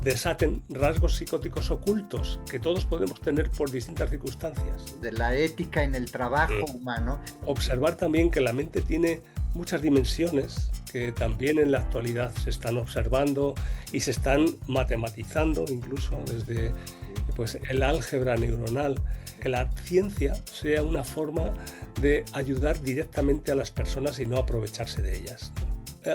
desaten rasgos psicóticos ocultos que todos podemos tener por distintas circunstancias. De la ética en el trabajo humano. Observar también que la mente tiene muchas dimensiones que también en la actualidad se están observando y se están matematizando, incluso desde pues, el álgebra neuronal. Que la ciencia sea una forma de ayudar directamente a las personas y no aprovecharse de ellas.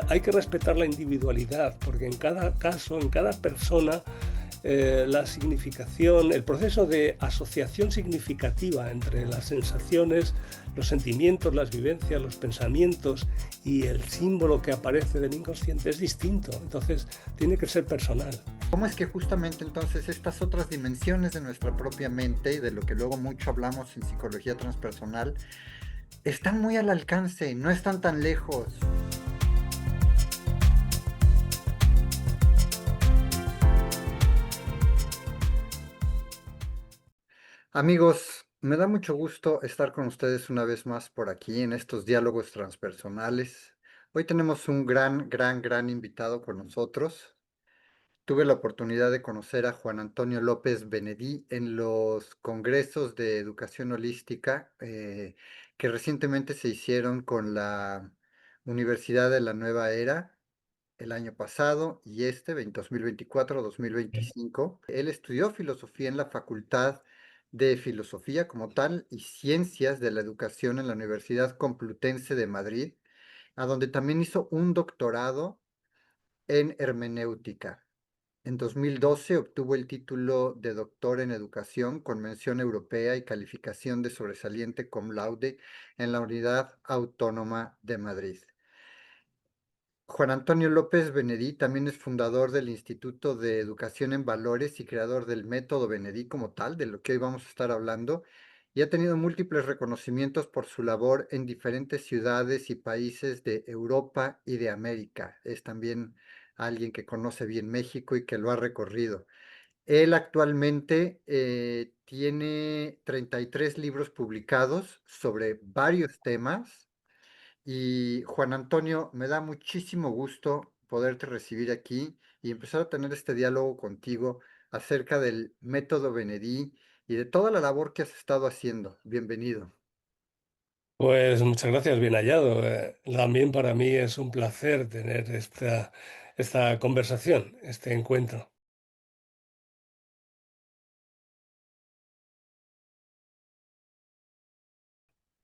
Hay que respetar la individualidad, porque en cada caso, en cada persona, la significación, el proceso de asociación significativa entre las sensaciones, los sentimientos, las vivencias, los pensamientos y el símbolo que aparece del inconsciente es distinto. Entonces, tiene que ser personal. ¿Cómo es que justamente entonces estas otras dimensiones de nuestra propia mente y de lo que luego mucho hablamos en psicología transpersonal están muy al alcance, no están tan lejos? Amigos, me da mucho gusto estar con ustedes una vez más por aquí en estos diálogos transpersonales. Hoy tenemos un gran invitado con nosotros. Tuve la oportunidad de conocer a Juan Antonio López Benedí en los congresos de educación holística que recientemente se hicieron con la Universidad de la Nueva Era el año pasado y 2024-2025. Él estudió filosofía en la Facultad de Filosofía como tal y Ciencias de la Educación en la Universidad Complutense de Madrid, a donde también hizo un doctorado en hermenéutica. En 2012 obtuvo el título de doctor en educación con mención europea y calificación de sobresaliente cum laude en la Unidad Autónoma de Madrid. Juan Antonio López Benedí también es fundador del Instituto de Educación en Valores y creador del método Benedí como tal, de lo que hoy vamos a estar hablando, y ha tenido múltiples reconocimientos por su labor en diferentes ciudades y países de Europa y de América. Es también alguien que conoce bien México y que lo ha recorrido. Él actualmente tiene 33 libros publicados sobre varios temas. Y Juan Antonio, me da muchísimo gusto poderte recibir aquí y empezar a tener este diálogo contigo acerca del método Benedí y de toda la labor que has estado haciendo. Bienvenido. Pues muchas gracias, bien hallado. También para mí es un placer tener esta conversación, este encuentro.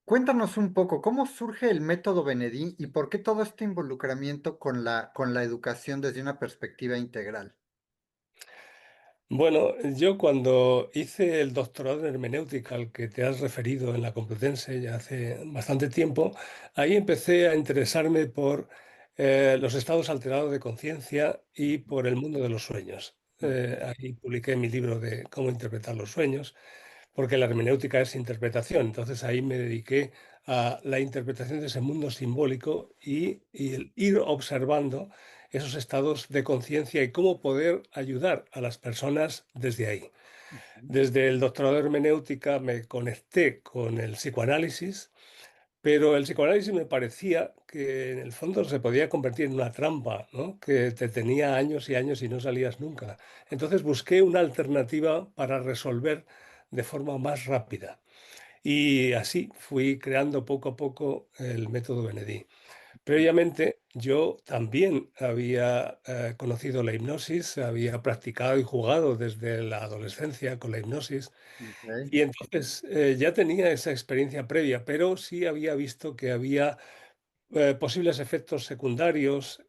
Cuéntanos un poco, ¿cómo surge el método Benedí y por qué todo este involucramiento con la educación desde una perspectiva integral? Bueno, yo cuando hice el doctorado en hermenéutica al que te has referido en la Complutense ya hace bastante tiempo, ahí empecé a interesarme por los estados alterados de conciencia y por el mundo de los sueños. Ahí publiqué mi libro de cómo interpretar los sueños, porque la hermenéutica es interpretación. Entonces ahí me dediqué a la interpretación de ese mundo simbólico y el ir observando esos estados de conciencia y cómo poder ayudar a las personas desde ahí. Desde el doctorado de hermenéutica me conecté con el psicoanálisis, pero el psicoanálisis me parecía que en el fondo se podía convertir en una trampa, ¿no? Que te tenía años y años y no salías nunca. Entonces busqué una alternativa para resolver de forma más rápida. Y así fui creando poco a poco el método Benedí. Previamente yo también había conocido la hipnosis, había practicado y jugado desde la adolescencia con la hipnosis Ok. y entonces ya tenía esa experiencia previa, pero sí había visto que había posibles efectos secundarios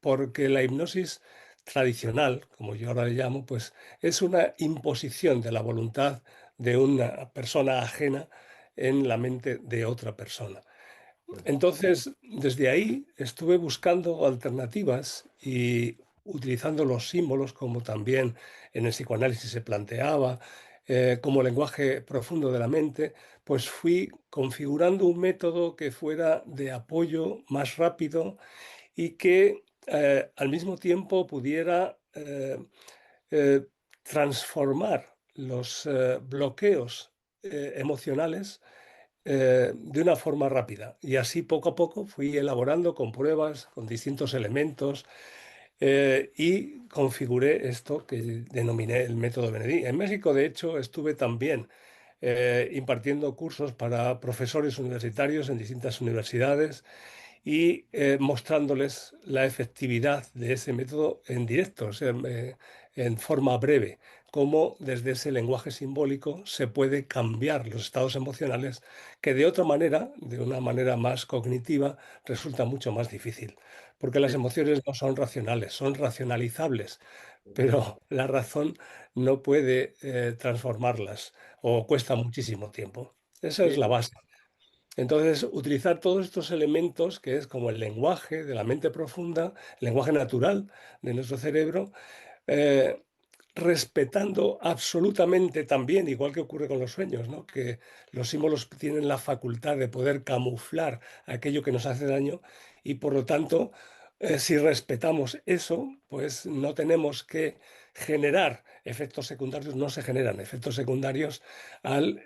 porque la hipnosis tradicional, como yo ahora le llamo, pues es una imposición de la voluntad de una persona ajena en la mente de otra persona. Entonces, desde ahí estuve buscando alternativas y utilizando los símbolos, como también en el psicoanálisis se planteaba, como lenguaje profundo de la mente, pues fui configurando un método que fuera de apoyo más rápido y que al mismo tiempo pudiera eh, transformar los bloqueos emocionales de una forma rápida. Y así poco a poco fui elaborando con pruebas, con distintos elementos, y configuré esto que denominé el método Benedí. En México, de hecho, estuve también impartiendo cursos para profesores universitarios en distintas universidades y mostrándoles la efectividad de ese método en directo, o sea, en forma breve, cómo desde ese lenguaje simbólico se puede cambiar los estados emocionales que de otra manera, de una manera más cognitiva, resulta mucho más difícil, porque las Sí, emociones no son racionales, son racionalizables, pero la razón no puede transformarlas o cuesta muchísimo tiempo. Esa es la sí, base. Entonces, utilizar todos estos elementos, que es como el lenguaje de la mente profunda, el lenguaje natural de nuestro cerebro, eh, respetando absolutamente también, igual que ocurre con los sueños, ¿no? Que los símbolos tienen la facultad de poder camuflar aquello que nos hace daño y por lo tanto, si respetamos eso, pues no tenemos que generar efectos secundarios, no se generan efectos secundarios al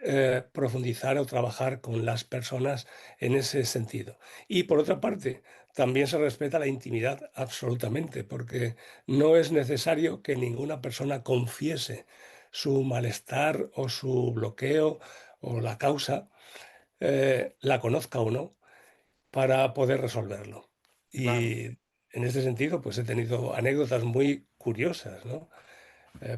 profundizar o trabajar con las personas en ese sentido. Y por otra parte, también se respeta la intimidad absolutamente, porque no es necesario que ninguna persona confiese su malestar o su bloqueo o la causa, la conozca o no, para poder resolverlo. claro. Y en ese sentido, pues he tenido anécdotas muy curiosas, ¿no?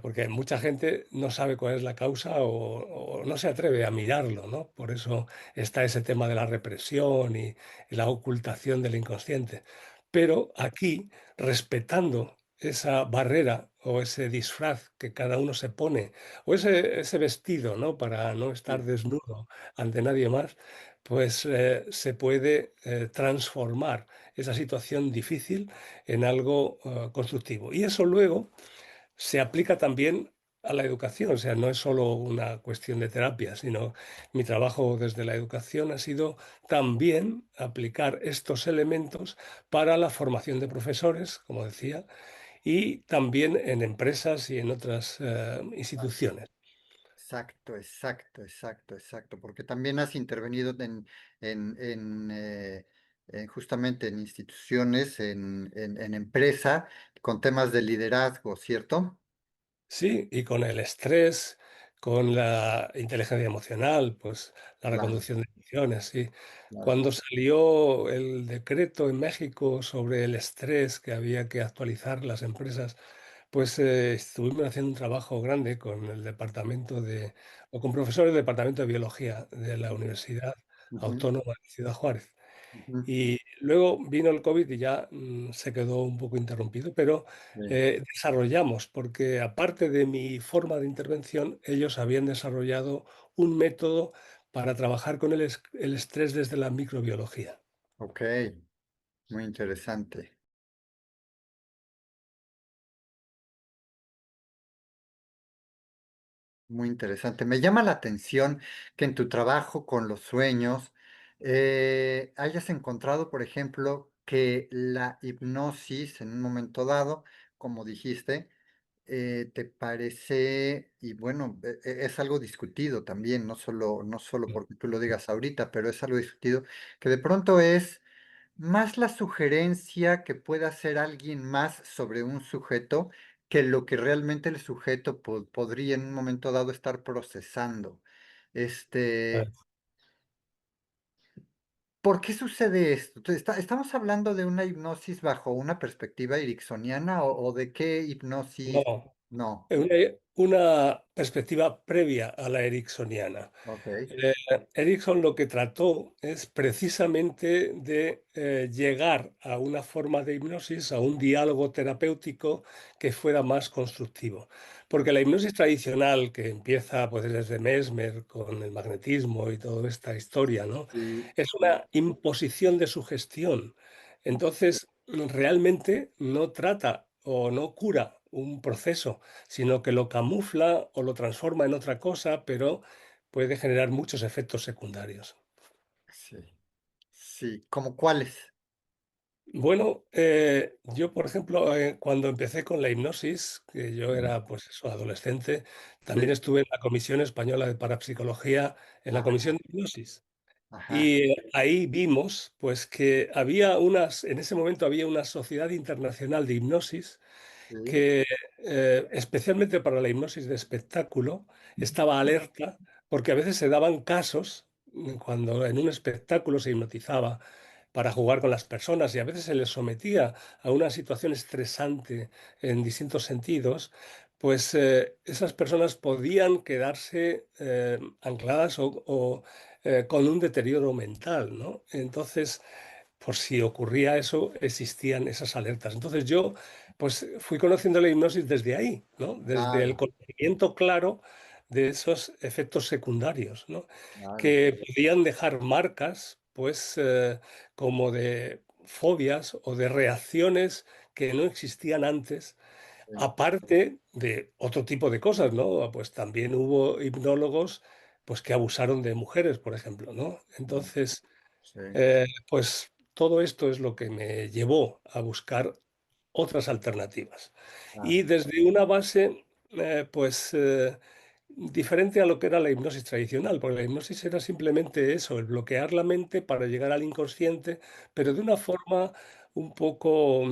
Porque mucha gente no sabe cuál es la causa o no se atreve a mirarlo, ¿no? Por eso está ese tema de la represión y la ocultación del inconsciente. Pero aquí, respetando esa barrera o ese disfraz que cada uno se pone, o ese vestido, ¿no? Para no estar Sí, desnudo ante nadie más, pues se puede transformar esa situación difícil en algo constructivo. Y eso luego se aplica también a la educación, o sea, no es solo una cuestión de terapia, sino mi trabajo desde la educación ha sido también aplicar estos elementos para la formación de profesores, como decía, y también en empresas y en otras instituciones. exacto, exacto, exacto, exacto, porque también has intervenido justamente en instituciones, en empresa, con temas de liderazgo, ¿cierto? Sí, y con el estrés, con la inteligencia emocional, pues la Claro, reconducción de emociones, sí. claro. Cuando salió el decreto en México sobre el estrés que había que actualizar las empresas, pues estuvimos haciendo un trabajo grande con el departamento o con profesores del departamento de biología de la Universidad Ujú, Autónoma de Ciudad Juárez. ujú, Y luego vino el COVID y ya se quedó un poco interrumpido, pero sí. desarrollamos, porque aparte de mi forma de intervención, ellos habían desarrollado un método para trabajar con el estrés desde la microbiología. Ok, muy interesante. Muy interesante. Me llama la atención que en tu trabajo con los sueños hayas encontrado, por ejemplo, que la hipnosis en un momento dado, como dijiste, te parece, y bueno, es algo discutido también, no solo porque tú lo digas ahorita, pero es algo discutido, que de pronto es más la sugerencia que pueda hacer alguien más sobre un sujeto que lo que realmente el sujeto podría en un momento dado estar procesando. Este, ¿Por qué sucede esto? ¿Estamos hablando de una hipnosis bajo una perspectiva ericksoniana o de qué hipnosis? No, No, una perspectiva previa a la ericksoniana. ok, Eh, Erickson lo que trató es precisamente de llegar a una forma de hipnosis, a un diálogo terapéutico que fuera más constructivo. Porque la hipnosis tradicional, que empieza pues, desde Mesmer con el magnetismo y toda esta historia, ¿no? sí, Es una imposición de sugestión. Entonces, realmente no trata o no cura un proceso, sino que lo camufla o lo transforma en otra cosa, pero puede generar muchos efectos secundarios. sí, sí, ¿como cuáles? Bueno, yo, por ejemplo, cuando empecé con la hipnosis, que yo Ujú. era, pues eso, adolescente, también Sí, estuve en la Comisión Española de Parapsicología, en la ah, Comisión de Hipnosis. Ajá, Y ahí vimos pues que había en ese momento había una sociedad internacional de hipnosis sí, que especialmente para la hipnosis de espectáculo estaba alerta porque a veces se daban casos cuando en un espectáculo se hipnotizaba para jugar con las personas y a veces se les sometía a una situación estresante en distintos sentidos, pues esas personas podían quedarse ancladas o con un deterioro mental, ¿no? Entonces, por si ocurría eso, existían esas alertas. Entonces yo, pues fui conociendo la hipnosis desde ahí, ¿no? Desde el claro, conocimiento claro de esos efectos secundarios, ¿no? claro, Que podían dejar marcas, pues, como de fobias o de reacciones que no existían antes, sí, aparte de otro tipo de cosas, ¿no? Pues también hubo hipnólogos, pues, que abusaron de mujeres, por ejemplo, ¿no? Entonces, sí, pues todo esto es lo que me llevó a buscar otras alternativas. Y claro, desde una base, pues diferente a lo que era la hipnosis tradicional, porque la hipnosis era simplemente eso, el bloquear la mente para llegar al inconsciente, pero de una forma un poco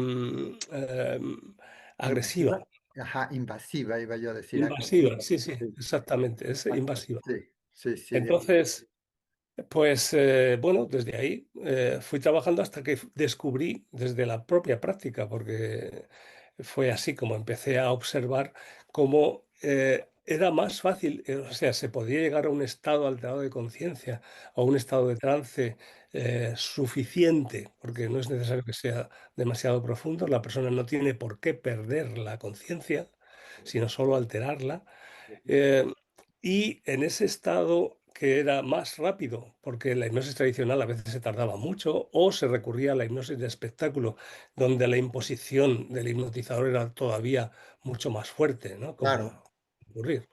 agresiva, invasiva, ajá, invasiva, iba yo a decir invasiva, agresiva. sí, sí, Sí, exactamente, es exacto, invasiva. sí, sí, sí, Entonces, pues bueno, desde ahí fui trabajando hasta que descubrí desde la propia práctica, porque fue así como empecé a observar cómo era más fácil, o sea, se podía llegar a un estado alterado de conciencia o un estado de trance suficiente, porque no es necesario que sea demasiado profundo, la persona no tiene por qué perder la conciencia, sino solo alterarla. Eh, y en ese estado que era más rápido, porque la hipnosis tradicional a veces se tardaba mucho, o se recurría a la hipnosis de espectáculo, donde la imposición del hipnotizador era todavía mucho más fuerte, ¿no? Como claro, ocurrir.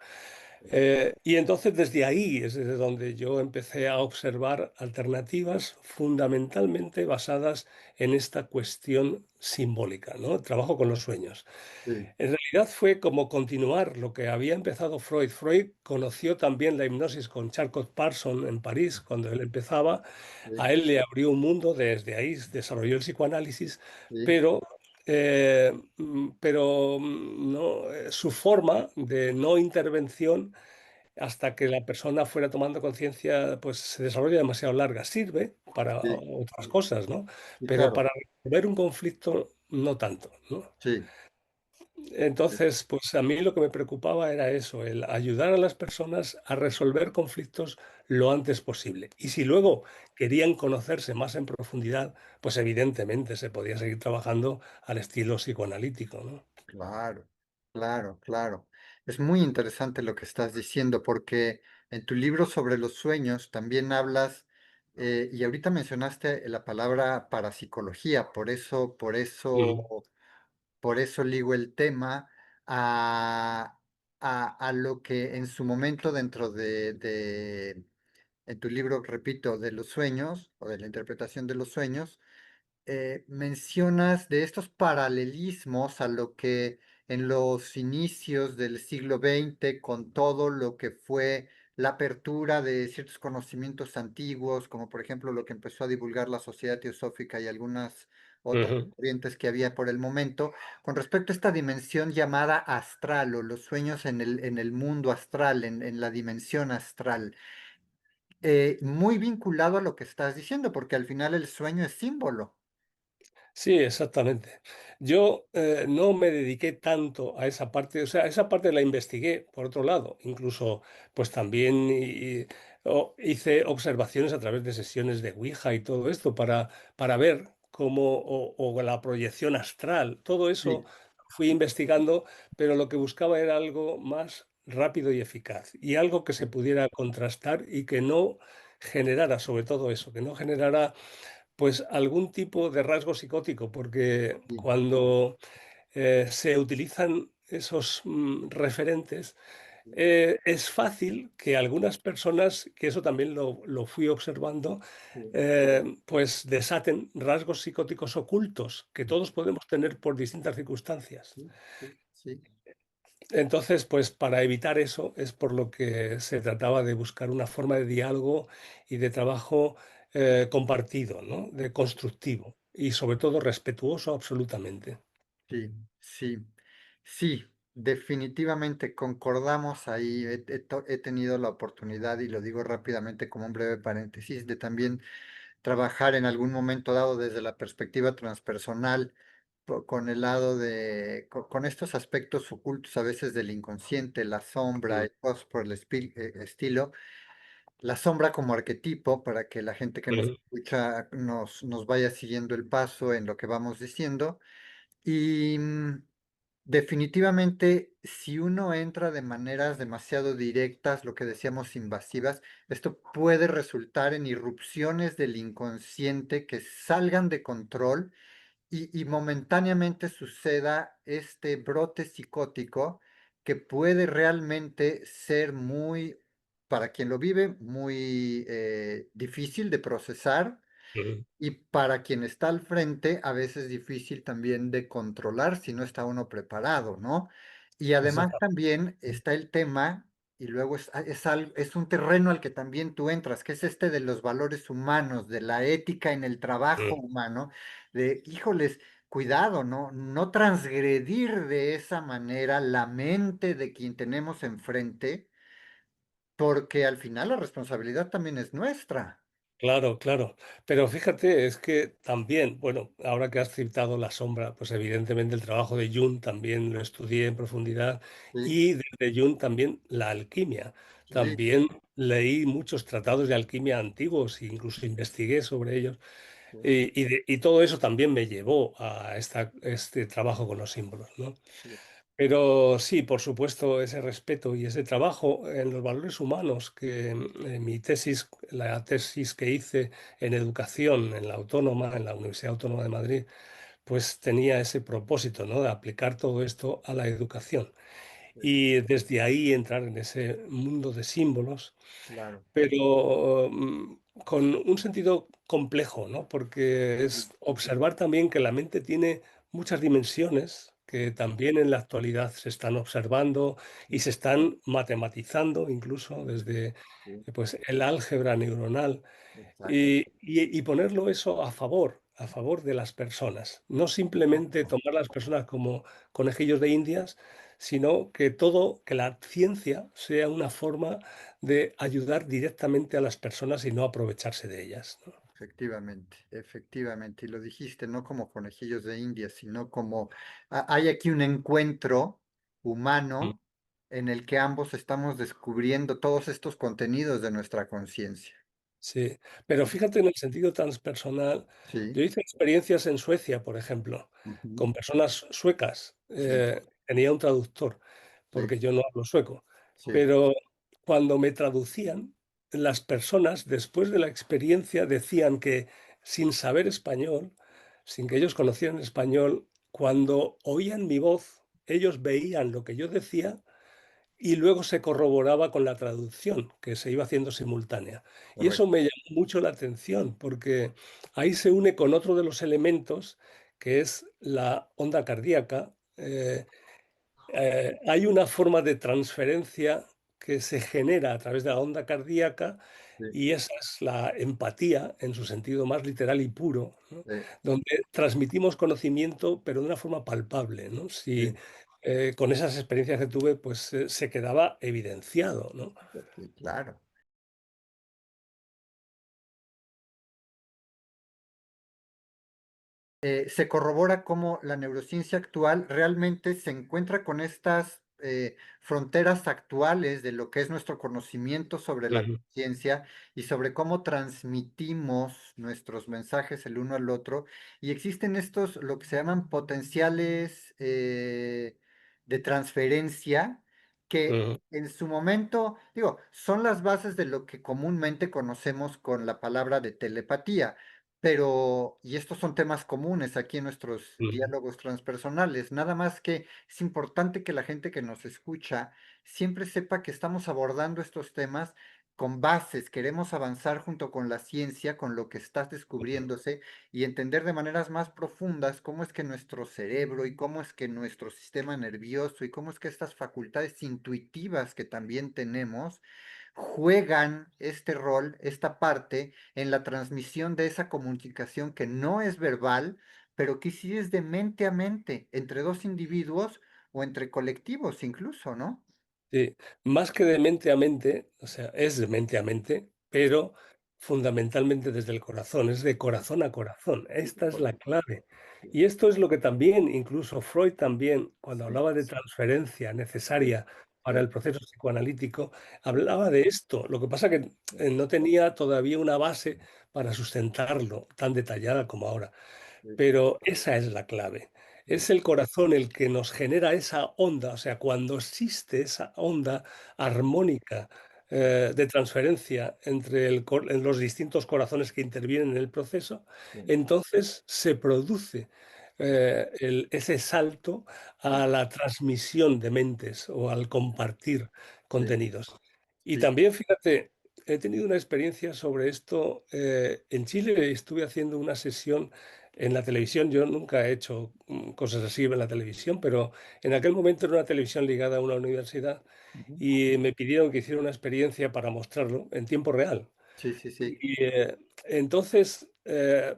Y entonces desde ahí es desde donde yo empecé a observar alternativas fundamentalmente basadas en esta cuestión simbólica, ¿no? Trabajo con los sueños. sí, En realidad fue como continuar lo que había empezado Freud. Freud conoció también la hipnosis con Charcot Parson en París cuando él empezaba. sí, A él le abrió un mundo, desde ahí desarrolló el psicoanálisis, sí, pero, no, su forma de no intervención hasta que la persona fuera tomando conciencia, pues se desarrolla demasiado larga. Sirve para sí, otras cosas, ¿no? sí, Pero claro, para resolver un conflicto, no tanto, ¿no? sí, sí, Entonces, pues a mí lo que me preocupaba era eso, el ayudar a las personas a resolver conflictos lo antes posible. Y si luego querían conocerse más en profundidad, pues evidentemente se podía seguir trabajando al estilo psicoanalítico, ¿no? claro, claro, claro. Es muy interesante lo que estás diciendo porque en tu libro sobre los sueños también hablas, y ahorita mencionaste la palabra parapsicología, Mm, por eso ligo el tema a, a lo que en su momento dentro en tu libro, repito, de los sueños o de la interpretación de los sueños, mencionas de estos paralelismos a lo que en los inicios del siglo XX, con todo lo que fue la apertura de ciertos conocimientos antiguos, como por ejemplo lo que empezó a divulgar la Sociedad Teosófica y algunas otras ujú. corrientes que había por el momento, con respecto a esta dimensión llamada astral o los sueños en el mundo astral, en la dimensión astral. Muy vinculado a lo que estás diciendo, porque al final el sueño es símbolo. Sí, exactamente. Yo no me dediqué tanto a esa parte, o sea, esa parte la investigué por otro lado, incluso pues también hice observaciones a través de sesiones de Ouija y todo esto para ver cómo, o la proyección astral, todo eso Sí, fui investigando, pero lo que buscaba era algo más rápido y eficaz y algo que se pudiera contrastar y que no generara, sobre todo eso, que no generara pues algún tipo de rasgo psicótico, porque sí, cuando se utilizan esos referentes, es fácil que algunas personas, que eso también lo fui observando, sí, pues desaten rasgos psicóticos ocultos que todos podemos tener por distintas circunstancias. sí, sí, sí, Entonces, pues para evitar eso es por lo que se trataba de buscar una forma de diálogo y de trabajo compartido, ¿no? De constructivo y sobre todo respetuoso absolutamente. Sí, sí, sí, definitivamente concordamos ahí. He tenido la oportunidad, y lo digo rápidamente como un breve paréntesis, de también trabajar en algún momento dado desde la perspectiva transpersonal, con el lado con estos aspectos ocultos a veces del inconsciente, la sombra Mm, y cosas por el estilo. La sombra como arquetipo para que la gente que nos mm, escucha nos vaya siguiendo el paso en lo que vamos diciendo. Y definitivamente, si uno entra de maneras demasiado directas, lo que decíamos invasivas, esto puede resultar en irrupciones del inconsciente que salgan de control y momentáneamente suceda este brote psicótico que puede realmente ser muy, para quien lo vive, muy difícil de procesar, mm. y para quien está al frente, a veces difícil también de controlar si no está uno preparado, ¿no? Y además Exactamente. también está el tema, y luego es un terreno al que también tú entras, que es este de los valores humanos, de la ética en el trabajo Mm. humano, de, híjoles, cuidado, ¿no? No transgredir de esa manera la mente de quien tenemos enfrente, porque al final la responsabilidad también es nuestra. Claro, claro. Pero fíjate, es que también, bueno, ahora que has citado la sombra, pues evidentemente el trabajo de Jung también lo estudié en profundidad Sí, y desde Jung también la alquimia. sí, También leí muchos tratados de alquimia antiguos e incluso investigué sobre ellos sí, y todo eso también me llevó a este trabajo con los símbolos, ¿no? sí. Pero sí, por supuesto, ese respeto y ese trabajo en los valores humanos, que en mi tesis, la tesis que hice en educación en la Autónoma, en la Universidad Autónoma de Madrid, pues tenía ese propósito, ¿no? De aplicar todo esto a la educación. Sí, Y desde ahí entrar en ese mundo de símbolos, claro. pero con un sentido complejo, ¿no? Porque Sí, es observar también que la mente tiene muchas dimensiones que también en la actualidad se están observando y sí, se están matematizando incluso desde sí, pues, el álgebra neuronal exacto. y ponerlo eso a favor de las personas. No simplemente tomar a las personas como conejillos de Indias, sino que todo, que la ciencia sea una forma de ayudar directamente a las personas y no aprovecharse de ellas, ¿no? Efectivamente, efectivamente. Y lo dijiste, no como conejillos de India, sino como hay aquí un encuentro Mm. humano en el que ambos estamos descubriendo todos estos contenidos de nuestra conciencia. Sí, pero fíjate en el sentido transpersonal. Sí, Yo hice experiencias en Suecia, por ejemplo, ujú, con personas suecas. sí, Tenía un traductor, sí, porque yo no hablo sueco. sí, Pero cuando me traducían, las personas después de la experiencia decían que sin saber español, sin que ellos conocieran español, cuando oían mi voz, ellos veían lo que yo decía y luego se corroboraba con la traducción que se iba haciendo simultánea. Y eso correcto. me llamó mucho la atención porque ahí se une con otro de los elementos que es la onda cardíaca. Hay una forma de transferencia que se genera a través de la onda cardíaca Sí, y esa es la empatía en su sentido más literal y puro, ¿no? sí, Donde transmitimos conocimiento pero de una forma palpable, ¿no? Si, sí, con esas experiencias que tuve, pues se quedaba evidenciado, ¿no? sí, claro. Se corrobora cómo la neurociencia actual realmente se encuentra con estas fronteras actuales de lo que es nuestro conocimiento sobre la Ujú, ciencia y sobre cómo transmitimos nuestros mensajes el uno al otro. Y existen estos, lo que se llaman potenciales de transferencia, que ujú, en su momento, digo, son las bases de lo que comúnmente conocemos con la palabra de telepatía. Pero, y estos son temas comunes aquí en nuestros ujú. diálogos transpersonales, nada más que es importante que la gente que nos escucha siempre sepa que estamos abordando estos temas con bases, queremos avanzar junto con la ciencia, con lo que está descubriéndose y entender de maneras más profundas cómo es que nuestro cerebro y cómo es que nuestro sistema nervioso y cómo es que estas facultades intuitivas que también tenemos juegan este rol, esta parte en la transmisión de esa comunicación que no es verbal, pero que sí es de mente a mente, entre dos individuos o entre colectivos incluso, ¿no? Sí, más que de mente a mente, o sea, es de mente a mente, pero fundamentalmente desde el corazón, es de Sí, corazón a corazón. sí, Esta es por la supuesto. clave. Sí, Y esto es lo que también, incluso Freud también, cuando sí, hablaba de transferencia sí, necesaria para sí, el proceso psicoanalítico, sí, hablaba de esto. Lo que pasa que sí, no tenía todavía una base para sustentarlo tan detallada como ahora. sí, Pero esa es la clave. sí, Es el corazón el que nos genera esa onda, o sea, cuando existe esa onda armónica de transferencia entre en los distintos corazones que intervienen en el proceso, sí, entonces se produce ese salto sí, a la transmisión de mentes o al compartir sí, contenidos. Y sí, también, fíjate, he tenido una experiencia sobre esto. En Chile estuve haciendo una sesión en la televisión. Yo nunca he hecho cosas así en la televisión, pero en aquel momento era una televisión ligada a una universidad ujú, y me pidieron que hiciera una experiencia para mostrarlo en tiempo real. sí, sí, sí, Y entonces,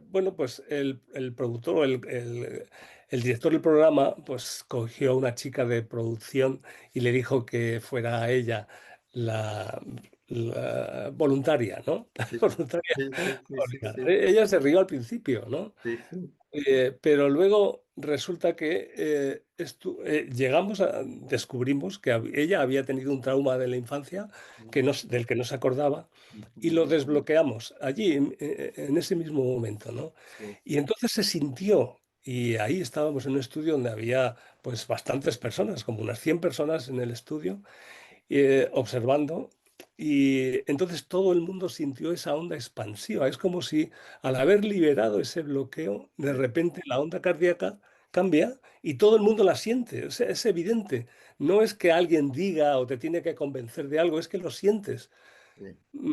bueno, pues el productor o el director del programa, pues cogió a una chica de producción y le dijo que fuera ella la, la voluntaria, ¿no? sí, La voluntaria. sí, sí, sí, sí, Olga. sí, Ella se rió al principio, ¿no? sí, sí, Pero luego resulta que descubrimos que ella había tenido un trauma de la infancia del que no se acordaba y ujú, lo desbloqueamos allí, en ese mismo momento, ¿no? sí, Y entonces se sintió, y ahí estábamos en un estudio donde había pues bastantes personas, como unas 100 personas en el estudio, observando. Y entonces todo el mundo sintió esa onda expansiva. Es como si al haber liberado ese bloqueo, de sí, repente la onda cardíaca cambia y todo el mundo la siente. O sea, es evidente. No es que alguien diga o te tiene que convencer de algo, es que lo sientes. sí, Mm,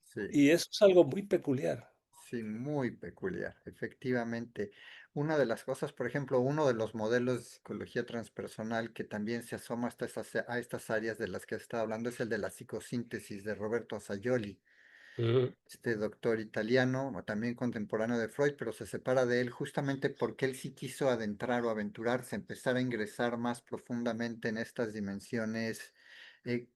sí. Y eso es algo muy peculiar. Sí, muy peculiar, efectivamente. Una de las cosas, por ejemplo, uno de los modelos de psicología transpersonal que también se asoma hasta a estas áreas de las que estaba hablando es el de la psicosíntesis de Roberto Assagioli, Mm, este doctor italiano, o también contemporáneo de Freud, pero se separa de él justamente porque él sí quiso adentrar o aventurarse, empezar a ingresar más profundamente en estas dimensiones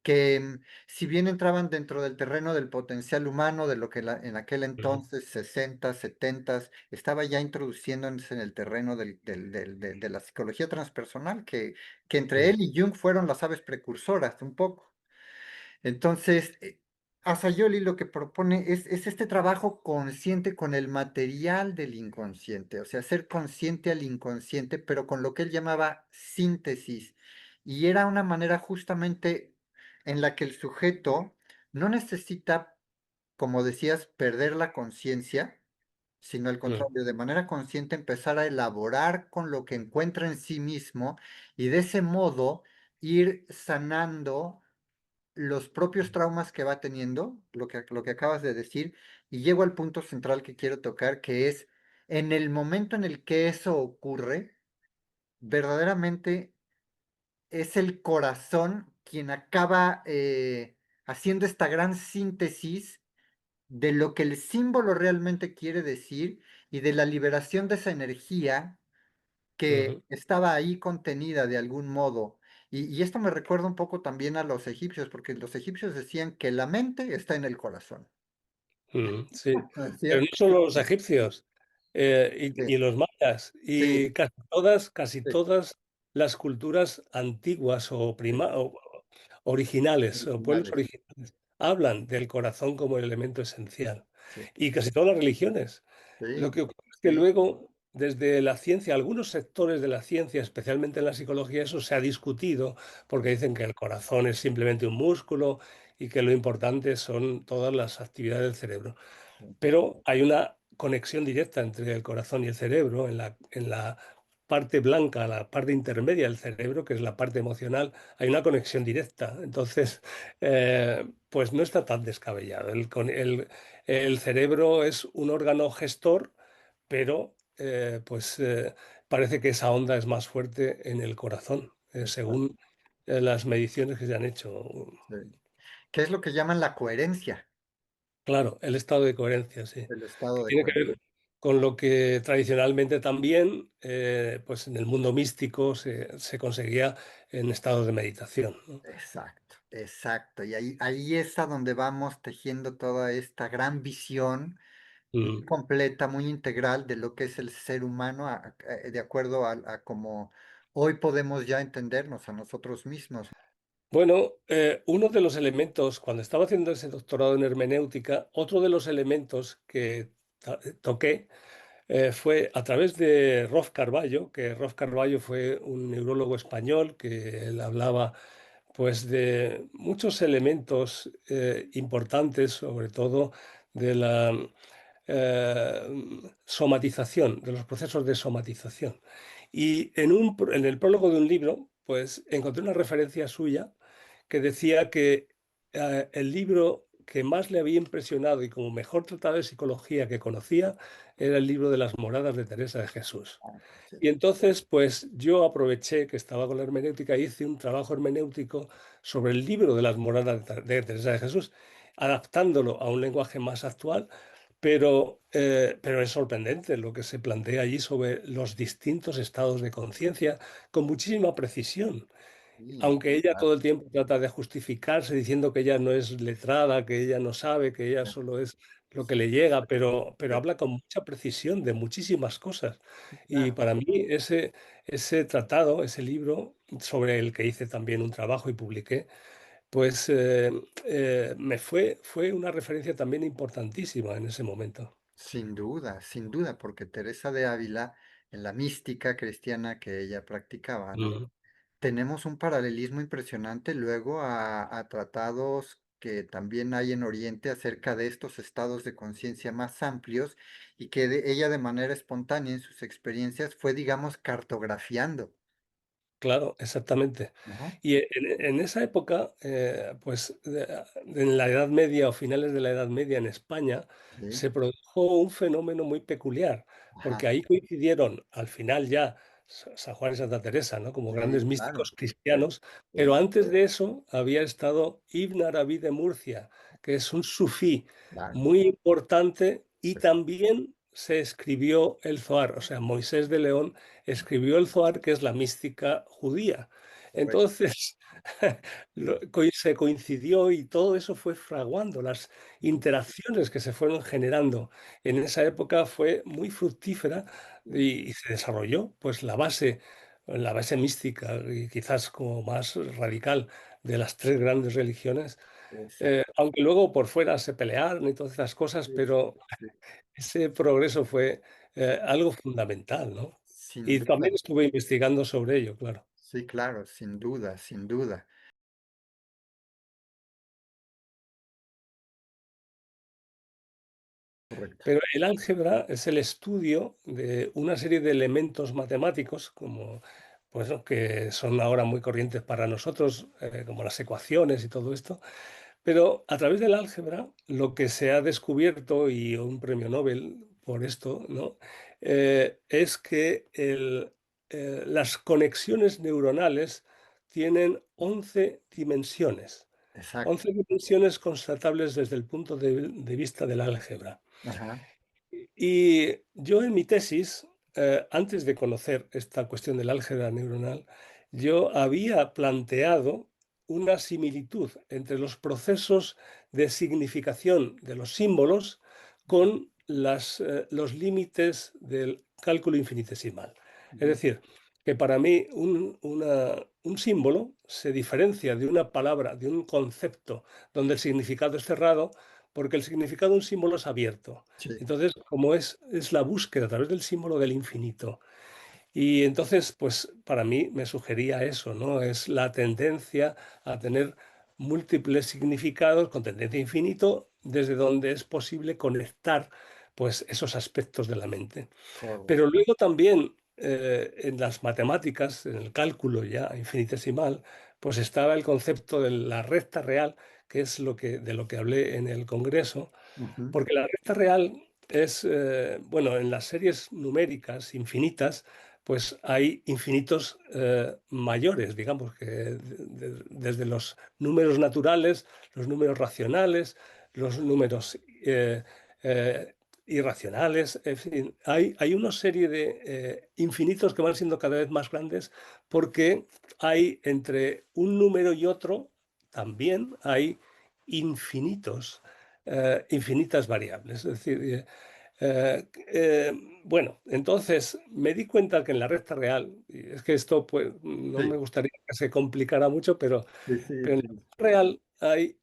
que si bien entraban dentro del terreno del potencial humano, de lo que en aquel mm, entonces, 60, 70, estaba ya introduciéndose en el terreno de la psicología transpersonal, que entre mm, él y Jung fueron las aves precursoras, un poco. Entonces, Asayoli lo que propone es este trabajo consciente con el material del inconsciente, o sea, ser consciente al inconsciente, pero con lo que él llamaba síntesis. Y era una manera justamente en la que el sujeto no necesita, como decías, perder la conciencia, sino al mm, contrario, de manera consciente empezar a elaborar con lo que encuentra en sí mismo y de ese modo ir sanando los propios traumas que va teniendo, lo que acabas de decir, y llego al punto central que quiero tocar, que es en el momento en el que eso ocurre, verdaderamente es el corazón quien acaba haciendo esta gran síntesis de lo que el símbolo realmente quiere decir y de la liberación de esa energía que mm, estaba ahí contenida de algún modo. Y esto me recuerda un poco también a los egipcios, porque los egipcios decían que la mente está en el corazón. Sí, ¿No es pero no cierto? solo los egipcios y Sí, los mayas sí, y casi sí, todas las culturas antiguas sí, o originales o pueblos originales. originales hablan del corazón como el elemento esencial Sí, y casi todas las religiones. Lo sí, que ocurre es que sí, luego, desde la ciencia, algunos sectores de la ciencia, especialmente en la psicología, eso se ha discutido porque sí, dicen que el corazón es simplemente un músculo y que lo importante son todas las actividades del cerebro. sí, Pero hay una conexión directa entre el corazón y el cerebro en la parte blanca, la parte intermedia del cerebro, que es la parte emocional, hay una conexión directa. Entonces, pues no está tan descabellado. El cerebro es un órgano gestor, pero parece que esa onda es más fuerte en el corazón, exacto, según las mediciones que se han hecho. sí. ¿Qué es lo que llaman la coherencia? Claro, el estado de coherencia, sí. El Que estado de tiene que coherencia. ver con lo que tradicionalmente también, pues en el mundo místico se conseguía en estados de meditación, ¿no? Exacto, exacto. Y ahí es a donde vamos tejiendo toda esta gran visión muy Mm. completa, muy integral de lo que es el ser humano, de acuerdo a cómo hoy podemos ya entendernos a nosotros mismos. Bueno, uno de los elementos, cuando estaba haciendo ese doctorado en hermenéutica, otro de los elementos que toqué fue a través de Rolf Carballo, que Rolf Carballo fue un neurólogo español que él hablaba pues de muchos elementos importantes, sobre todo de la somatización, de los procesos de somatización. Y en el prólogo de un libro, pues encontré una referencia suya que decía que el libro que más le había impresionado y como mejor tratado de psicología que conocía era el libro de las moradas de Teresa de Jesús. Ah, sí, Y entonces, pues yo aproveché que estaba con la hermenéutica e hice un trabajo hermenéutico sobre el libro de las moradas de Teresa de Jesús, adaptándolo a un lenguaje más actual, pero es sorprendente lo que se plantea allí sobre los distintos estados de conciencia con muchísima precisión. sí, Aunque ella claro, todo el tiempo trata de justificarse diciendo que ella no es letrada, que ella no sabe, que ella solo es lo que le llega, pero sí, habla con mucha precisión de muchísimas cosas. Y claro. para mí ese tratado, ese libro, sobre el que hice también un trabajo y publiqué, pues fue una referencia también importantísima en ese momento. Sin duda, porque Teresa de Ávila, en la mística cristiana que ella practicaba, ¿no? Mm. Tenemos un paralelismo impresionante luego a tratados que también hay en Oriente acerca de estos estados de conciencia más amplios y que ella de manera espontánea en sus experiencias fue, digamos, cartografiando, Claro, exactamente. ¿no? Y en esa época, pues en la Edad Media o finales de la Edad Media en España, Sí, se produjo un fenómeno muy peculiar, porque ajá, ahí coincidieron al final ya San Juan y Santa Teresa, ¿no? Como sí, grandes claro, místicos cristianos, pero sí, antes de eso había estado Ibn Arabi de Murcia, que es un sufí claro, muy importante y sí, también se escribió el Zohar, o sea, Moisés de León escribió el Zohar, que es la mística judía. correcto, Entonces, sí, se coincidió y todo eso fue fraguando. Las sí, interacciones que se fueron generando en esa época fue muy fructífera sí, y se desarrolló pues la base mística y quizás como más radical de las tres grandes religiones, exacto, aunque luego por fuera se pelearon y todas esas cosas, sí, sí, pero sí, ese progreso fue algo fundamental, ¿no? sin Y duda, también estuve investigando sobre ello, claro. sí, claro, sin duda, sin duda, correcto, Pero el álgebra es el estudio de una serie de elementos matemáticos, como pues, ¿no? que son ahora muy corrientes para nosotros, como las ecuaciones y todo esto. Pero a través del álgebra, lo que se ha descubierto, y un premio Nobel por esto, ¿no? Es que las conexiones neuronales tienen 11 dimensiones. exacto, 11 dimensiones constatables desde el punto de vista del álgebra. ajá, Y yo en mi tesis, antes de conocer esta cuestión del álgebra neuronal, yo había planteado una similitud entre los procesos de significación de los símbolos con los límites del cálculo infinitesimal. Es ujú, decir, que para mí un símbolo se diferencia de una palabra, de un concepto donde el significado es cerrado, porque el significado de un símbolo es abierto. sí, Entonces, como es la búsqueda a través del símbolo del infinito. Y entonces, pues para mí me sugería eso, ¿no? Es la tendencia a tener múltiples significados con tendencia a infinito, desde donde es posible conectar pues esos aspectos de la mente. Pero correcto, luego también en las matemáticas, en el cálculo ya infinitesimal, pues estaba el concepto de la recta real, que es de lo que hablé en el Congreso, ujú, porque la recta real es, bueno, en las series numéricas infinitas, pues hay infinitos mayores, digamos, que desde los números naturales, los números racionales, los números eh, irracionales, en fin, hay una serie de infinitos que van siendo cada vez más grandes porque hay entre un número y otro, también hay infinitos infinitas variables. Es decir, bueno, entonces me di cuenta que en la recta real, y es que esto pues no me sí, gustaría que se complicara mucho, sí, sí, pero en la entiendo. recta real hay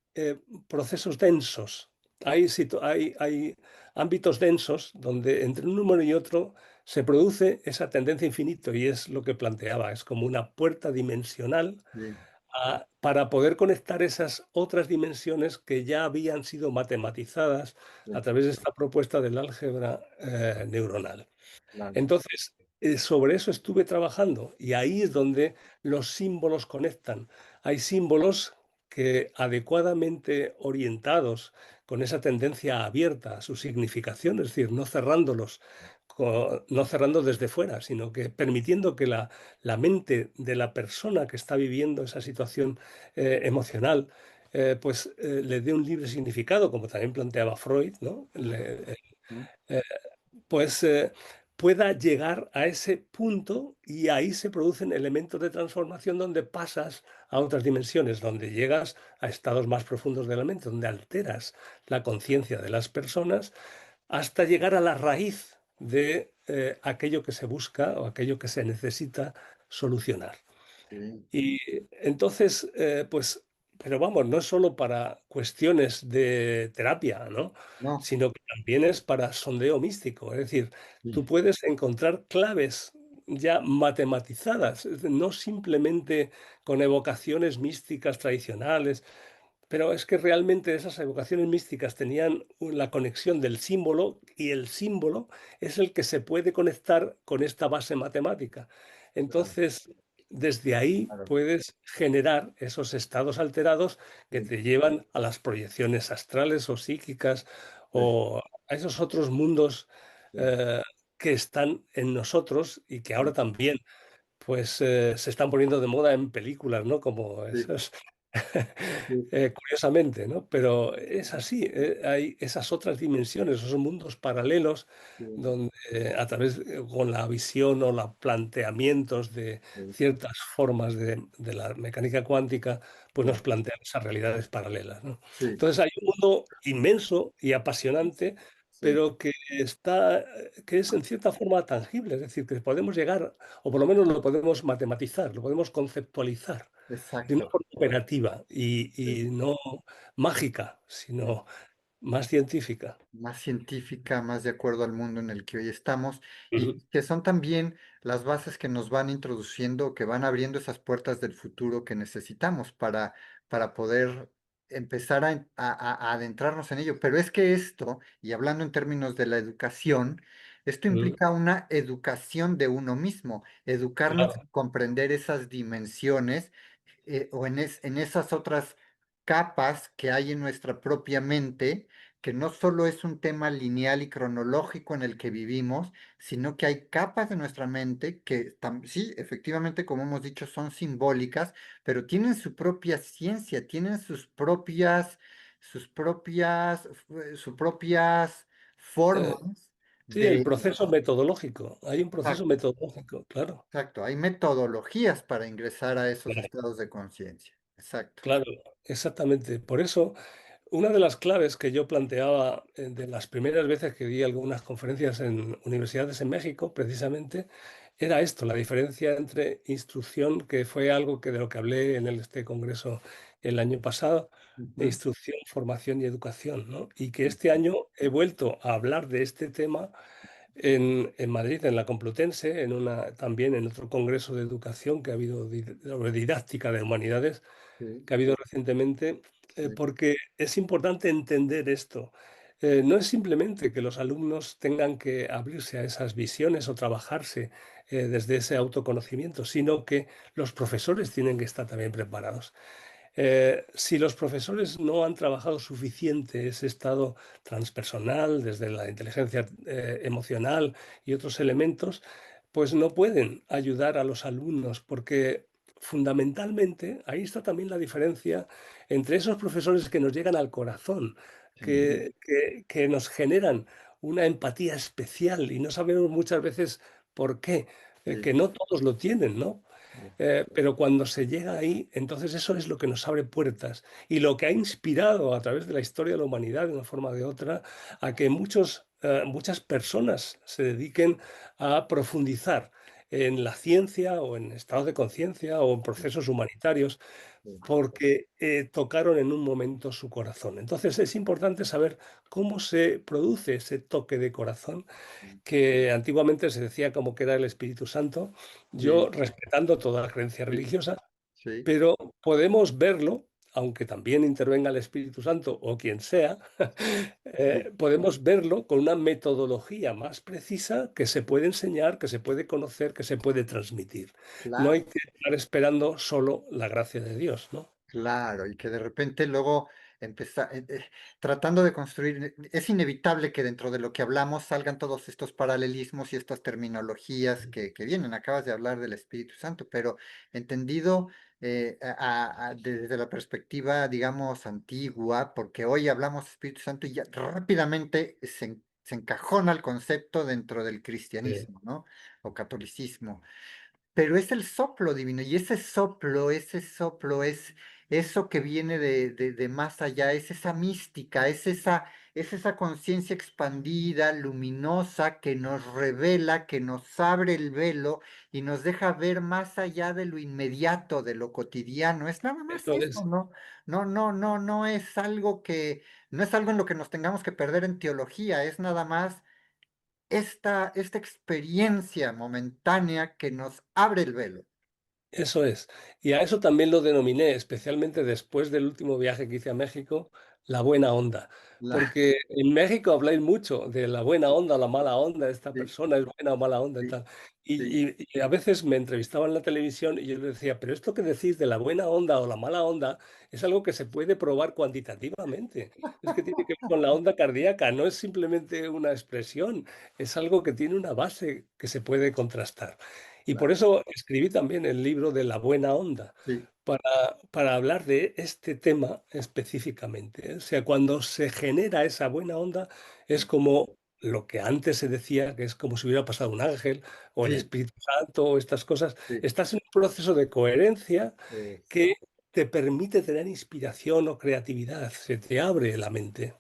procesos densos, hay ámbitos densos donde entre un número y otro se produce esa tendencia a infinito y es lo que planteaba, es como una puerta dimensional Sí, para poder conectar esas otras dimensiones que ya habían sido matematizadas a sí, través de esta propuesta del álgebra neuronal. claro, Entonces, sobre eso estuve trabajando y ahí es donde los símbolos conectan. Hay símbolos que adecuadamente orientados con esa tendencia abierta a su significación, es decir, no cerrándolos, no cerrando desde fuera, sino que permitiendo que la mente de la persona que está viviendo esa situación emocional, le dé un libre significado, como también planteaba Freud, ¿no? ¿no? Eh, pues pueda llegar a ese punto y ahí se producen elementos de transformación donde pasas a otras dimensiones, donde llegas a estados más profundos de la mente, donde alteras la conciencia de las personas hasta llegar a la raíz de aquello que se busca o aquello que se necesita solucionar. Sí, Y entonces, pero vamos, no es solo para cuestiones de terapia, ¿no? no, Sino que también es para sondeo místico. Es decir, tú sí, puedes encontrar claves ya matematizadas, es decir, no simplemente con evocaciones místicas tradicionales, pero es que realmente esas evocaciones místicas tenían la conexión del símbolo y el símbolo es el que se puede conectar con esta base matemática. claro, Entonces, desde ahí claro, puedes generar esos estados alterados que sí, te llevan a las proyecciones astrales o psíquicas sí, o a esos otros mundos sí, eh, que están en nosotros y que ahora sí, también se están poniendo de moda en películas, ¿no? Como sí, esos, sí, curiosamente, ¿no? Pero es así, hay esas otras dimensiones, esos mundos paralelos sí, donde con la visión o los planteamientos de sí, ciertas formas de la mecánica cuántica, pues sí, nos plantean esas realidades paralelas, ¿no? sí, Entonces hay un mundo inmenso y apasionante, sí, pero que es en cierta forma tangible, es decir, que podemos llegar, o por lo menos lo podemos matematizar, lo podemos conceptualizar de una exacto, forma operativa sí, y no mágica, sí. sino más científica. Más científica, más de acuerdo al mundo en el que hoy estamos, y Ujú. que son también las bases que nos van introduciendo, que van abriendo esas puertas del futuro que necesitamos para poder empezar a adentrarnos en ello. Pero es que esto, y hablando en términos de la educación, esto Mm, implica una educación de uno mismo, educarnos claro. en comprender esas dimensiones en esas otras capas que hay en nuestra propia mente, que no solo es un tema lineal y cronológico en el que vivimos, sino que hay capas de nuestra mente que sí, efectivamente, como hemos dicho, son simbólicas, pero tienen su propia ciencia, tienen sus propias Eh, formas sí, el de... proceso metodológico. Hay un proceso Exacto, metodológico, claro. exacto, hay metodologías para ingresar a esos Claro, estados de conciencia. Exacto. claro, exactamente. Por eso, una de las claves que yo planteaba de las primeras veces que di algunas conferencias en universidades en México, precisamente, era esto, la diferencia entre instrucción, que fue algo de lo que hablé en este congreso el año pasado, de Ujú, instrucción, formación y educación, ¿no? Y que sí, este año he vuelto a hablar de este tema en Madrid, en la Complutense, también en otro congreso de educación que ha habido, sobre didáctica de humanidades, sí, que ha habido recientemente, sí, porque es importante entender esto. No es simplemente que los alumnos tengan que abrirse a esas visiones o trabajarse desde ese autoconocimiento, sino que los profesores tienen que estar también preparados. Si los profesores no han trabajado suficiente ese estado transpersonal, desde la inteligencia emocional y otros elementos, pues no pueden ayudar a los alumnos, porque fundamentalmente ahí está también la diferencia entre esos profesores que nos llegan al corazón, Sí, que nos generan una empatía especial y no sabemos muchas veces por qué, sí, que no todos lo tienen, ¿no? sí, Pero cuando se llega ahí, entonces eso es lo que nos abre puertas y lo que ha inspirado a través de la historia de la humanidad, de una forma o de otra, a que muchas personas se dediquen a profundizar en la ciencia o en estados de conciencia o en sí, procesos humanitarios, sí, porque tocaron en un momento su corazón. Entonces es importante saber cómo se produce ese toque de corazón sí, que antiguamente se decía como que era el Espíritu Santo, sí, yo respetando toda la creencia sí, religiosa, sí, pero podemos verlo, aunque también intervenga el Espíritu Santo o quien sea, sí, podemos verlo con una metodología más precisa que se puede enseñar, que se puede conocer, que se puede transmitir. No hay claro. que estar esperando solo la gracia de Dios, ¿no? Claro, y que de repente luego empezar, tratando de construir, es inevitable que dentro de lo que hablamos salgan todos estos paralelismos y estas terminologías que vienen. Acabas de hablar del Espíritu Santo, pero entendido desde la perspectiva, digamos, antigua, porque hoy hablamos Espíritu Santo y ya rápidamente se encajona el concepto dentro del Sí. cristianismo, ¿no? O catolicismo. Pero es el soplo divino y ese soplo es eso que viene de más allá, es esa mística, es esa conciencia expandida, luminosa, que nos revela, que nos abre el velo y nos deja ver más allá de lo inmediato, de lo cotidiano. Es nada más Eso eso, es. ¿no? No es algo no es algo en lo que nos tengamos que perder en teología, es nada más esta experiencia momentánea que nos abre el velo. Eso es. Y a eso también lo denominé, especialmente después del último viaje que hice a México, la buena onda. La, Porque en México habláis mucho de la buena onda, la mala onda, esta sí, persona es buena o mala onda y sí, tal. sí, Y a veces me entrevistaban en la televisión y yo les decía, pero esto que decís de la buena onda o la mala onda es algo que se puede probar cuantitativamente. Es que tiene que ver con la onda cardíaca, no es simplemente una expresión, es algo que tiene una base que se puede contrastar. Y por claro, eso escribí también el libro de la buena onda, sí, para hablar de este tema específicamente. O sea, cuando se genera esa buena onda, es sí, como lo que antes se decía, que es como si hubiera pasado un ángel o el sí, Espíritu Santo o estas cosas. sí, Estás en un proceso de coherencia eso, que te permite tener inspiración o creatividad, se te abre la mente.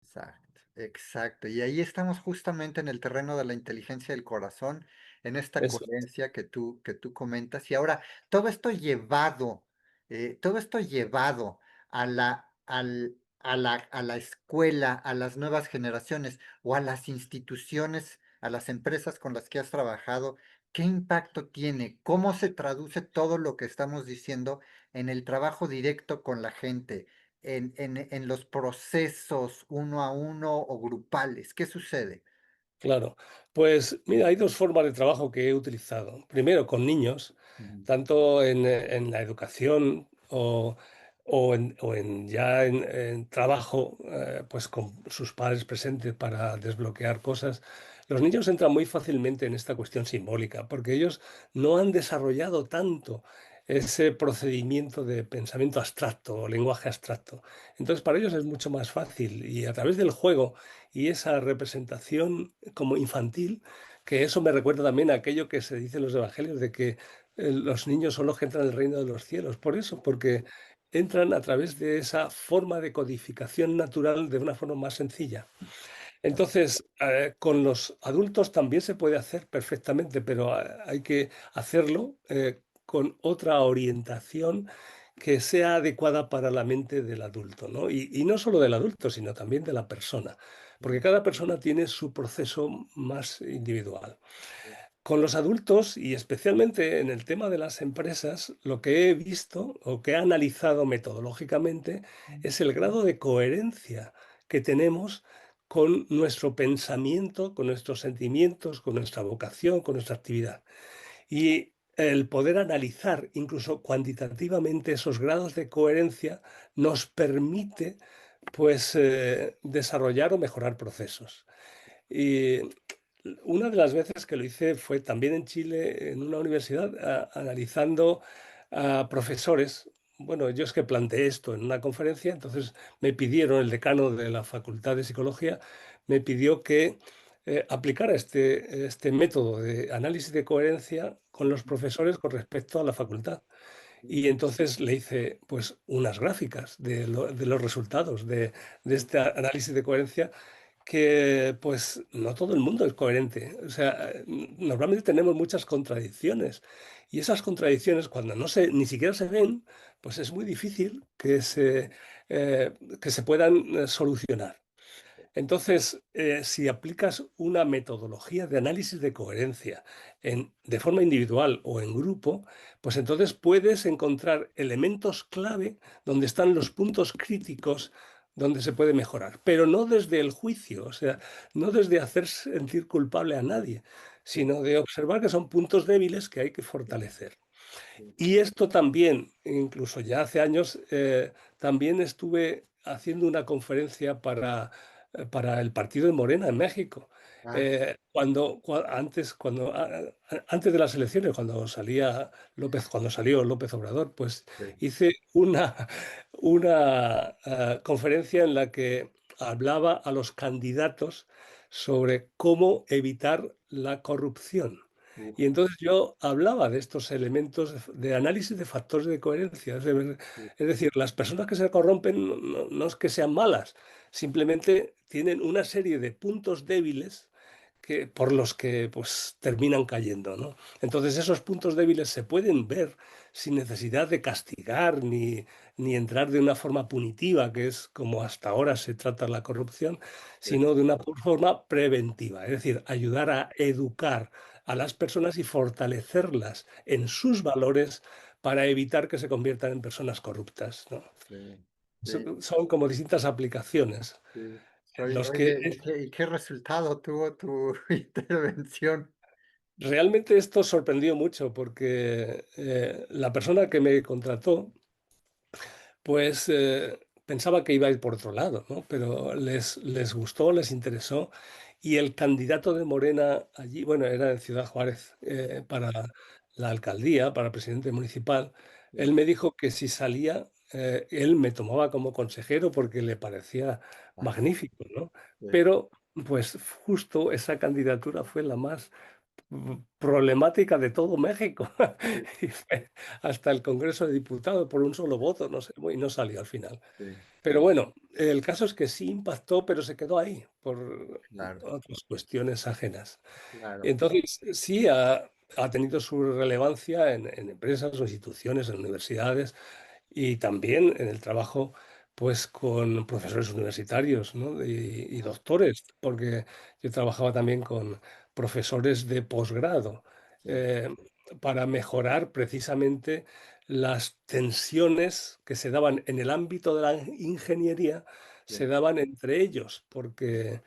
exacto, exacto. Y ahí estamos justamente en el terreno de la inteligencia del corazón, en esta Eso, coherencia que tú comentas. Y ahora, todo esto llevado a la escuela, a las nuevas generaciones o a las instituciones, a las empresas con las que has trabajado, ¿qué impacto tiene? ¿Cómo se traduce todo lo que estamos diciendo en el trabajo directo con la gente? En los procesos uno a uno o grupales. ¿Qué sucede? claro. Pues mira, hay dos formas de trabajo que he utilizado. Primero, con niños, Ujú, tanto en la educación o en ya en trabajo, pues con sus padres presentes para desbloquear cosas. Los niños entran muy fácilmente en esta cuestión simbólica, porque ellos no han desarrollado tanto ese procedimiento de pensamiento abstracto o lenguaje abstracto. Entonces, para ellos es mucho más fácil y a través del juego y esa representación como infantil, que eso me recuerda también a aquello que se dice en los evangelios de que los niños son los que entran en el reino de los cielos. Por eso, porque entran a través de esa forma de codificación natural de una forma más sencilla. Entonces, con los adultos también se puede hacer perfectamente, pero hay que hacerlo con otra orientación que sea adecuada para la mente del adulto, ¿no? Y no solo del adulto, sino también de la persona, porque ujú, cada persona tiene su proceso más individual. Con los adultos y especialmente en el tema de las empresas, lo que he visto o que he analizado metodológicamente es el grado de coherencia que tenemos con nuestro pensamiento, con nuestros sentimientos, con nuestra vocación, con nuestra actividad. Y el poder analizar incluso cuantitativamente esos grados de coherencia nos permite pues desarrollar o mejorar procesos. Y una de las veces que lo hice fue también en Chile, en una universidad, analizando a profesores. Bueno, yo es que planteé esto en una conferencia, entonces me pidieron, el decano de la Facultad de Psicología, me pidió que aplicara este método de análisis de coherencia con los profesores con respecto a la facultad. Y entonces le hice pues unas gráficas de los resultados de este análisis de coherencia que pues no todo el mundo es coherente. O sea, normalmente tenemos muchas contradicciones y esas contradicciones cuando no se, ni siquiera se ven, pues es muy difícil que se puedan solucionar. Entonces, si aplicas una metodología de análisis de coherencia de forma individual o en grupo, pues entonces puedes encontrar elementos clave donde están los puntos críticos donde se puede mejorar, pero no desde el juicio, o sea, no desde hacer sentir culpable a nadie, Sí, sino de observar que son puntos débiles que hay que sí, fortalecer. sí. Y esto también, incluso ya hace años, también estuve haciendo una conferencia para el partido de Morena en México. Ah, Antes de las elecciones, cuando salió López Obrador, pues sí. hice una conferencia en la que hablaba a los candidatos sobre cómo evitar la corrupción. Uf, Y entonces yo hablaba de estos elementos de análisis de factores de coherencia. sí, Es decir, las personas que se corrompen no es que sean malas, simplemente tienen una serie de puntos débiles por los que pues, terminan cayendo, ¿no? Entonces esos puntos débiles se pueden ver sin necesidad de castigar ni entrar de una forma punitiva, que es como hasta ahora se trata la corrupción, sí, sino de una forma preventiva, es decir, ayudar a educar a las personas y fortalecerlas en sus valores para evitar que se conviertan en personas corruptas, ¿no? sí, sí, Son como distintas aplicaciones sí. en los que Oye, ¿y qué resultado tuvo tu intervención? realmente esto sorprendió mucho porque la persona que me contrató pues pensaba que iba a ir por otro lado, ¿no? Pero les gustó, les interesó. Y el candidato de Morena allí, bueno, era en Ciudad Juárez, para la alcaldía, para presidente municipal, Sí. él me dijo que si salía, él me tomaba como consejero porque le parecía Ah, magnífico, ¿no? sí, Pero pues justo esa candidatura fue la más problemática de todo México. sí, Y fue hasta el Congreso de Diputados por un solo voto, no sé, y no salió al final. sí, Pero bueno, el caso es que sí impactó, pero se quedó ahí por claro, otras cuestiones ajenas. claro, Entonces, sí ha tenido su relevancia en empresas o instituciones, en universidades, y también en el trabajo pues con profesores universitarios, ¿no? y doctores, porque yo trabajaba también con profesores de posgrado sí, eh, para mejorar precisamente las tensiones que se daban en el ámbito de la ingeniería, se sí, daban entre ellos, porque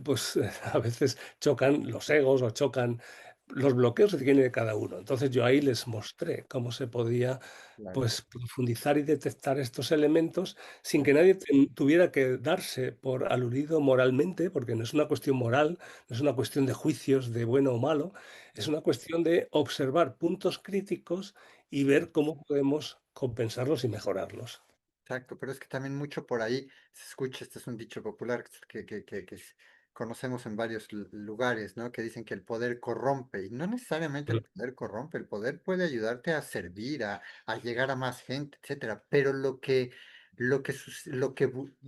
pues a veces chocan los egos o chocan los bloqueos que tiene cada uno. Entonces yo ahí les mostré cómo se podía claro, pues profundizar y detectar estos elementos sin sí, que nadie tuviera que darse por aludido moralmente, porque no es una cuestión moral, no es una cuestión de juicios de bueno o malo, es sí, una cuestión de observar puntos críticos y sí. ver cómo podemos compensarlos y mejorarlos. Exacto, pero es que también mucho por ahí se escucha, este es un dicho popular conocemos en varios lugares, ¿no? Que dicen que el poder corrompe, y no necesariamente el poder corrompe, el poder puede ayudarte a servir, a llegar a más gente, etcétera, pero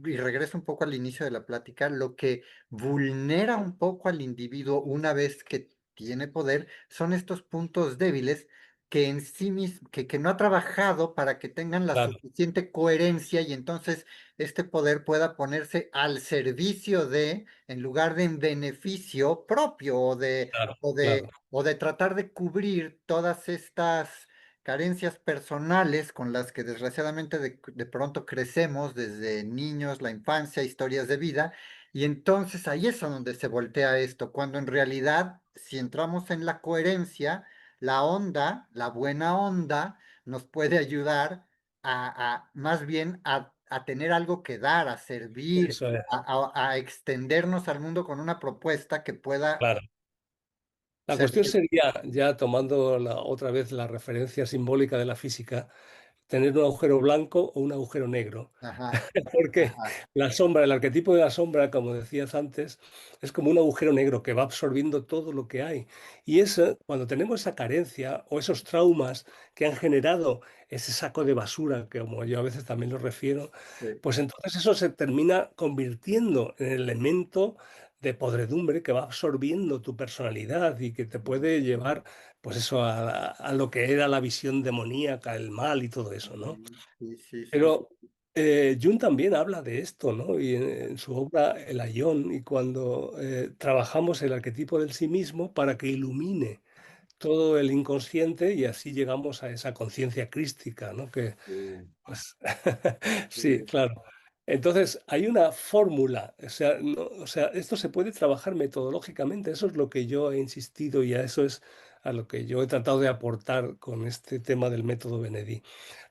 y regreso un poco al inicio de la plática, lo que vulnera un poco al individuo una vez que tiene poder son estos puntos débiles que en sí mismo, que no ha trabajado para que tengan la Claro, suficiente coherencia y entonces este poder pueda ponerse al servicio de, en lugar de en beneficio propio claro, claro, o de tratar de cubrir todas estas carencias personales con las que desgraciadamente de pronto crecemos desde niños, la infancia, historias de vida, y entonces ahí es a donde se voltea esto, cuando en realidad, si entramos en la coherencia, la onda, la buena onda, nos puede ayudar más bien a tener algo que dar, a servir, Eso es, a extendernos al mundo con una propuesta que pueda claro. La cuestión servir. sería, ya tomando otra vez la referencia simbólica de la física, tener un agujero blanco o un agujero negro. Ajá, Porque ajá, la sombra, el arquetipo de la sombra, como decías antes, es como un agujero negro que va absorbiendo todo lo que hay. Y eso, cuando tenemos esa carencia o esos traumas que han generado ese saco de basura, que como yo a veces también lo refiero, sí. pues entonces eso se termina convirtiendo en el elemento de podredumbre que va absorbiendo tu personalidad y que te puede llevar, pues eso, a lo que era la visión demoníaca, el mal y todo eso, ¿no? Sí, sí, sí, Pero Jung también habla de esto, ¿no? Y en su obra El Ayón, y cuando trabajamos el arquetipo del sí mismo para que ilumine todo el inconsciente y así llegamos a esa conciencia crística, ¿no? Que, sí, pues, sí, sí, claro. Entonces, hay una fórmula, o sea, o sea, esto se puede trabajar metodológicamente, eso es lo que yo he insistido y a eso es a lo que yo he tratado de aportar con este tema del método Benedí,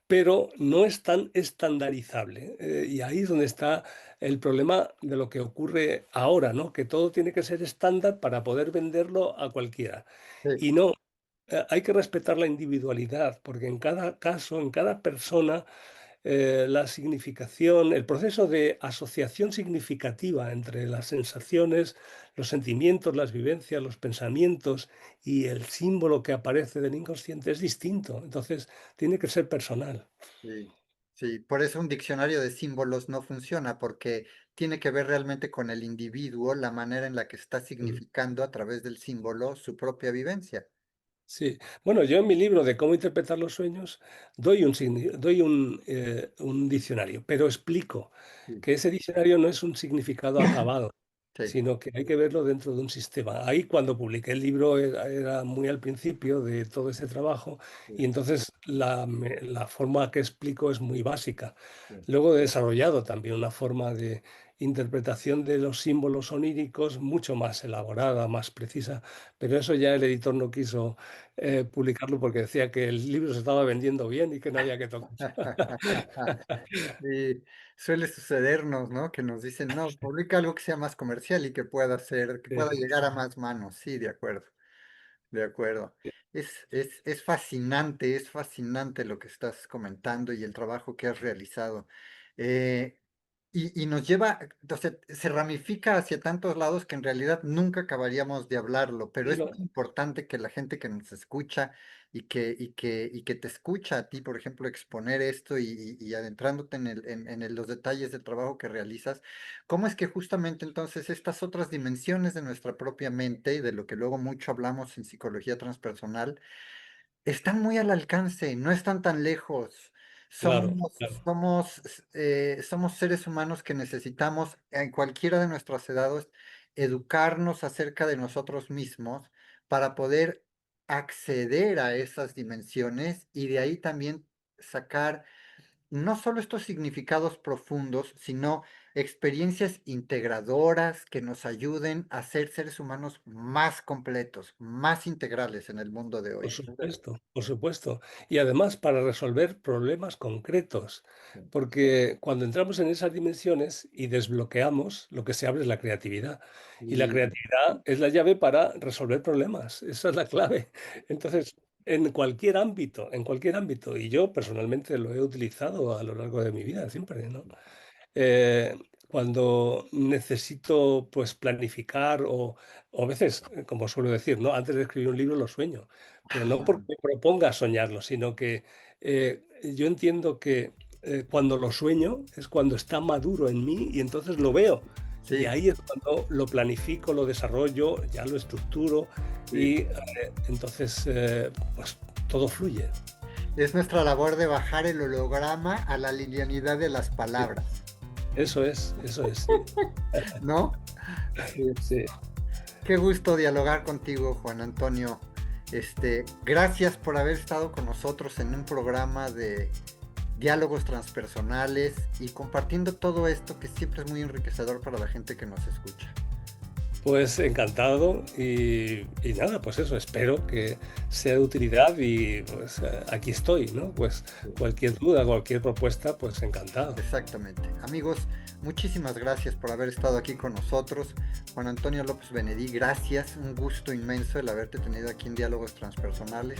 pero no es tan estandarizable. Y ahí es donde está el problema de lo que ocurre ahora, ¿no? Que todo tiene que ser estándar para poder venderlo a cualquiera. sí, Y no, hay que respetar la individualidad, porque en cada caso, en cada persona, la significación, el proceso de asociación significativa entre las sensaciones, los sentimientos, las vivencias, los pensamientos y el símbolo que aparece del inconsciente es distinto. Entonces, tiene que ser personal. sí, sí. Por eso un diccionario de símbolos no funciona, porque tiene que ver realmente con el individuo, la manera en la que está Mm. significando a través del símbolo su propia vivencia. Sí, bueno, yo en mi libro de cómo interpretar los sueños doy un diccionario, pero explico Sí, que ese diccionario no es un significado acabado, sí, sino que hay que verlo dentro de un sistema. Ahí cuando publiqué el libro era muy al principio de todo ese trabajo sí, y entonces la forma que explico es muy básica. sí. Luego he desarrollado también una forma de interpretación de los símbolos oníricos mucho más elaborada, más precisa, pero eso ya el editor no quiso publicarlo porque decía que el libro se estaba vendiendo bien y que no había que tocar. Sí, suele sucedernos, ¿no? Que nos dicen, no, publica algo que sea más comercial y que pueda ser, que pueda llegar a Sí. más manos. Sí, de acuerdo. De acuerdo. Es fascinante lo que estás comentando y el trabajo que has realizado. Eh, y nos lleva, entonces, se ramifica hacia tantos lados que en realidad nunca acabaríamos de hablarlo, pero Y es no, muy importante que la gente que nos escucha y que te escucha a ti, por ejemplo, exponer esto y adentrándote en los detalles del trabajo que realizas, ¿cómo es que justamente entonces estas otras dimensiones de nuestra propia mente y de lo que luego mucho hablamos en psicología transpersonal están muy al alcance, no están tan lejos? claro, Somos, claro, somos, somos seres humanos que necesitamos en cualquiera de nuestras edades educarnos acerca de nosotros mismos para poder acceder a esas dimensiones y de ahí también sacar no solo estos significados profundos, sino experiencias integradoras que nos ayuden a ser seres humanos más completos, más integrales en el mundo de por hoy. supuesto, por supuesto. Y además para resolver problemas concretos, Sí. porque cuando entramos en esas dimensiones y desbloqueamos, lo que se abre es la creatividad. Y la Y creatividad es la llave para resolver problemas, esa es la clave. Entonces, en cualquier ámbito, y yo personalmente lo he utilizado a lo largo de mi vida, siempre, ¿no? eh, cuando necesito pues planificar o a veces, como suelo decir, ¿no? Antes de escribir un libro lo sueño, pero no ajá, porque me proponga soñarlo, sino que yo entiendo que cuando lo sueño es cuando está maduro en mí y entonces lo veo. Y sí, ahí es cuando lo planifico, lo desarrollo, ya lo estructuro sí. y entonces pues todo fluye. Es nuestra labor de bajar el holograma a la linealidad de las Sí, palabras, eso es, sí. ¿no? Sí. Sí. Qué gusto dialogar contigo, Juan Antonio. Gracias por haber estado con nosotros en un programa de diálogos transpersonales y compartiendo todo esto que siempre es muy enriquecedor para la gente que nos escucha. Pues encantado y nada, pues eso, espero que sea de utilidad y pues aquí estoy, ¿no? Pues cualquier duda, cualquier propuesta, pues encantado. Exactamente. Amigos, muchísimas gracias por haber estado aquí con nosotros. Juan Antonio López Benedí, gracias. Un gusto inmenso el haberte tenido aquí en Diálogos Transpersonales.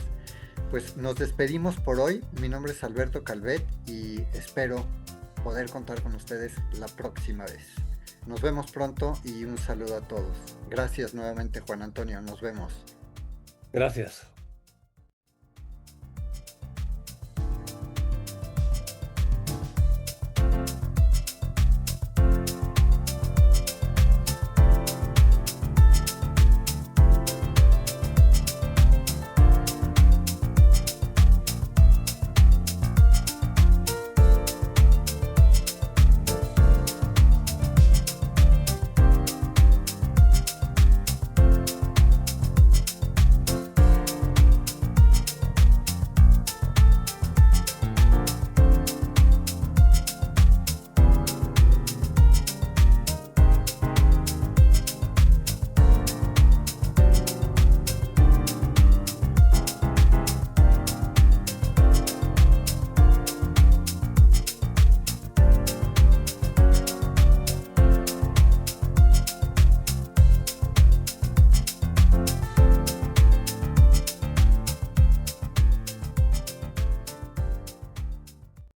Pues nos despedimos por hoy. Mi nombre es Alberto Calvet y espero poder contar con ustedes la próxima vez. Nos vemos pronto y un saludo a todos. Gracias nuevamente, Juan Antonio. Nos vemos. Gracias.